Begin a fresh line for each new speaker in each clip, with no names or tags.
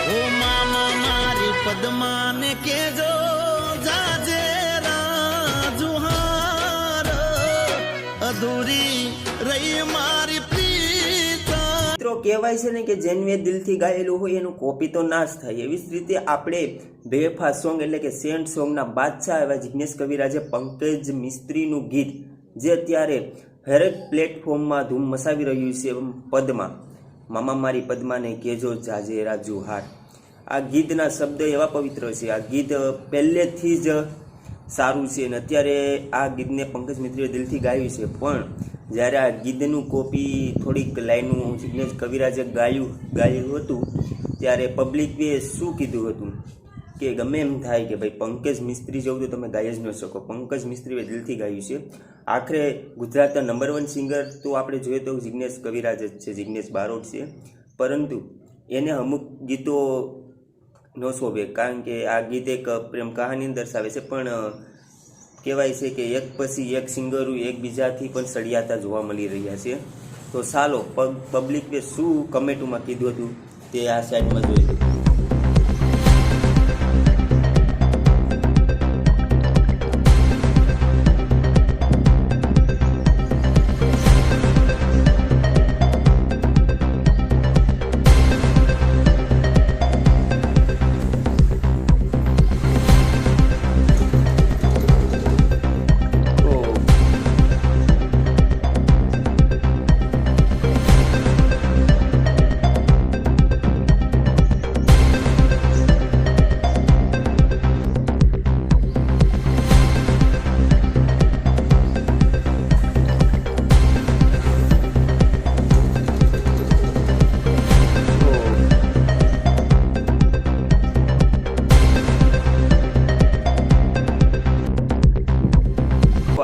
ઓ મામા મારી પદ્માને કેજો જાજે રાજુહાર અધૂરી રહી મારી પ્રીત.
મિત્રો કહેવાય છે ને કે જેને દિલથી ગાયેલું હોય એનું કોપી તો ના જ થાય. એવી જ રીતે આપણે બેવફા સોંગ એટલે કે સેન્ટ સોંગના બાદશાહ એવા જિગ્નેશ કવિરાજે પંકજ મિસ્ત્રીનું ગીત જે અત્યારે હરેક પ્લેટફોર્મમાં ધૂમ મચાવી રહ્યું છે પદ્મા, મામા મારી પદ્માને કહેજો જાજે રાજુહાર. આ ગીતના શબ્દ એવા પવિત્ર છે. આ ગીત પહેલેથી જ સારું છે અને અત્યારે આ ગીતને પંકજ મિત્રીએ દિલથી ગાયું છે. પણ જ્યારે આ ગીતનું કોપી થોડીક લાઈનું જિગ્નેશ કવિરાજે ગાયું હતું ત્યારે પબ્લિકે શું કીધું હતું કે ગમે એમ થાય કે ભાઈ પંકજ મિસ્ત્રી જેવું તો તમે ગાઈ જ ન શકો. પંકજ મિસ્ત્રીએ દિલથી ગાયું છે. આખરે ગુજરાતના નંબર 1 સિંગર તો આપણે જોઈએ તો જિગ્નેશ કવિરાજ જ છે, જિગ્નેશ બારોટ છે. પરંતુ એને અમુક ગીતો ન શોભે કારણ કે આ ગીત એક પ્રેમ કહાની દર્શાવે છે. પણ કહેવાય છે કે એક પછી એક સિંગરો એકબીજાથી પણ સળિયાતા જોવા મળી રહ્યા છે. તો ચાલો પબ્લિકે શું કમેન્ટમાં કીધું હતું તે આ સાઈડમાં જોઈ લો.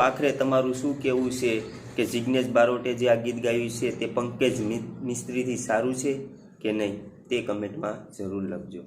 આખરે તમારું શું કહેવું છે કે જિગ્નેશ બારોટે જે આ ગીત ગાયું છે તે પંકજ મિસ્ત્રીથી સારું છે કે નહીં તે કમેન્ટમાં જરૂર લખજો.